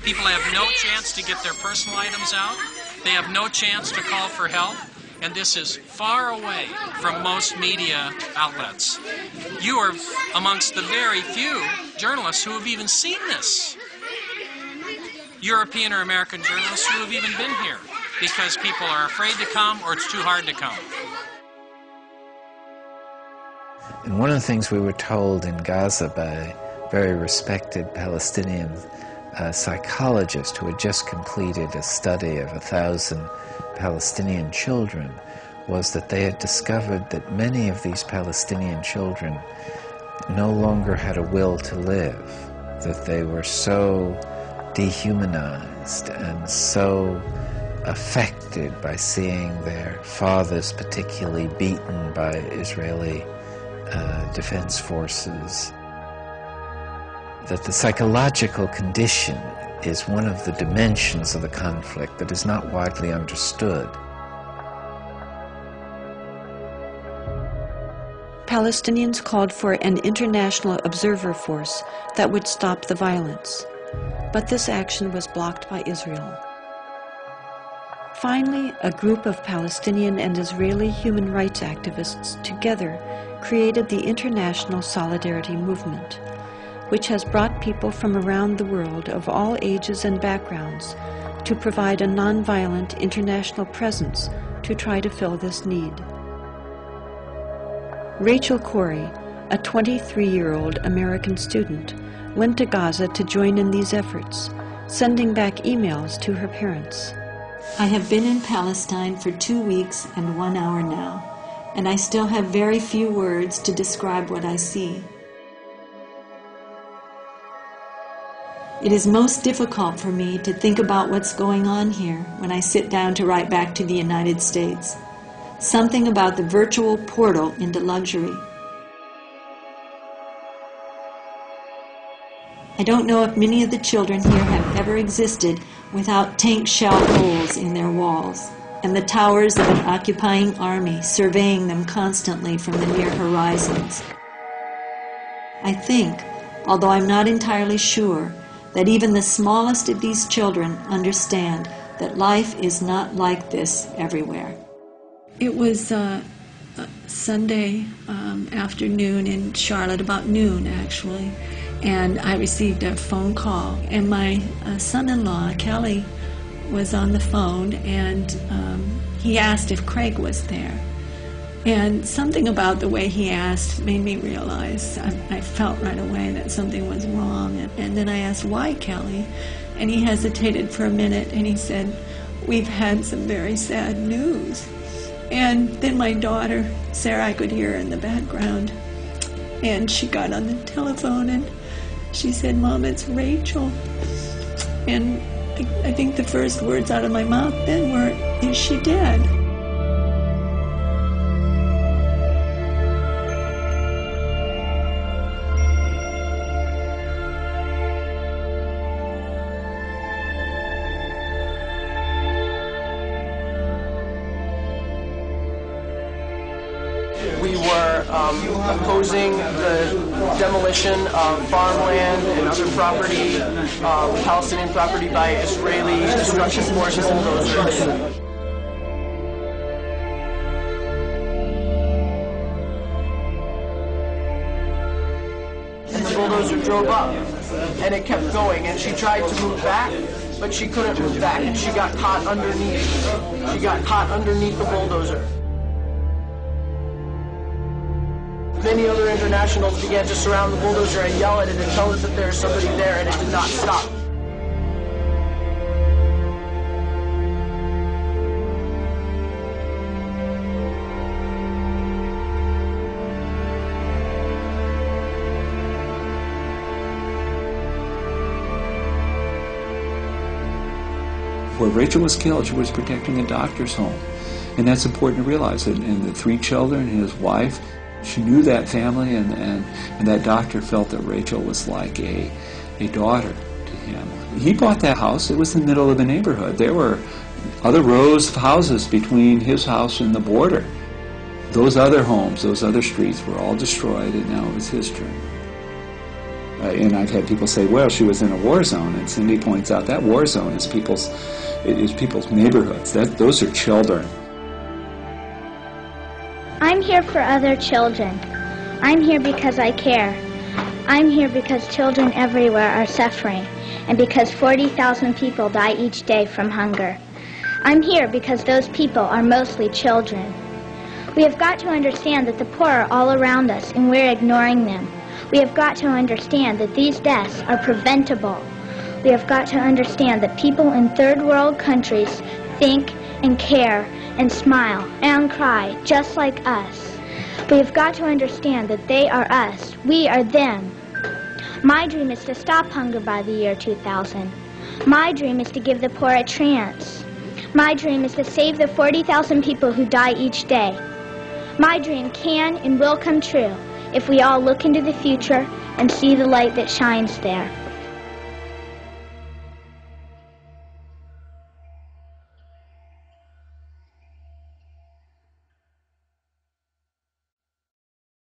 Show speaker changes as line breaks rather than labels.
People have no chance to get their personal items out. They have no chance to call for help. And this is far away from most media outlets. You are amongst the very few journalists who have even seen this. European or American journalists who have even been here because people are afraid to come or it's too hard to come.
And one of the things we were told in Gaza by a very respected Palestinian psychologist who had just completed a study of 1,000 Palestinian children was that they had discovered that many of these Palestinian children no longer had a will to live, that they were so dehumanized and so affected by seeing their fathers particularly beaten by Israeli defense forces, that the psychological condition is one of the dimensions of the conflict that is not widely understood.
Palestinians called for an international observer force that would stop the violence, but this action was blocked by Israel. Finally, a group of Palestinian and Israeli human rights activists together created the International Solidarity Movement, which has brought people from around the world of all ages and backgrounds to provide a nonviolent international presence to try to fill this need. Rachel Corrie, a 23-year-old American student, went to Gaza to join in these efforts, sending back emails to her parents.
I have been in Palestine for 2 weeks and 1 hour now, and I still have very few words to describe what I see. It is most difficult for me to think about what's going on here when I sit down to write back to the United States. Something about the virtual portal into luxury. I don't know if many of the children here have ever existed without tank shell holes in their walls, and the towers of an occupying army surveying them constantly from the near horizons. I think, although I'm not entirely sure, that even the smallest of these children understand that life is not like this everywhere.
It was Sunday afternoon in Charlotte, about noon actually, and I received a phone call, and my son-in-law, Kelly, was on the phone, and he asked if Craig was there. And something about the way he asked made me realize, I felt right away that something was wrong. And then I asked, why, Kelly? And he hesitated for a minute, and he said, we've had some very sad news. And then my daughter, Sarah, I could hear her in the background, and she got on the telephone, and she said, Mom, it's Rachel. And I think the first words out of my mouth then were, is she dead?
We were opposing the demolition of farmland and other property, Palestinian property, by Israeli destruction forces and bulldozers. And the bulldozer drove up, and it kept going, and she tried to move back, but she couldn't move back, and she got caught underneath. She got caught underneath the bulldozer. Many other internationals began to surround the bulldozer and yell at it and tell us that there is somebody there, and it did not stop.
Where Rachel was killed, she was protecting a doctor's home. And that's important to realize. And the 3 children and his wife, she knew that family, and that doctor felt that Rachel was like a daughter to him. He bought that house. It was in the middle of the neighborhood. There were other rows of houses between his house and the border. Those other homes, those other streets were all destroyed, and now it was his turn. And I've had people say, well, she was in a war zone, and Cindy points out that war zone is people's neighborhoods. Those are children.
I'm here for other children. I'm here because I care. I'm here because children everywhere are suffering, and because 40,000 people die each day from hunger. I'm here because those people are mostly children. We have got to understand that the poor are all around us, and we're ignoring them. We have got to understand that these deaths are preventable. We have got to understand that people in third world countries think and care and smile and cry just like us. We have got to understand that they are us. We are them. My dream is to stop hunger by the year 2000. My dream is to give the poor a chance. My dream is to save the 40,000 people who die each day. My dream can and will come true if we all look into the future and see the light that shines there.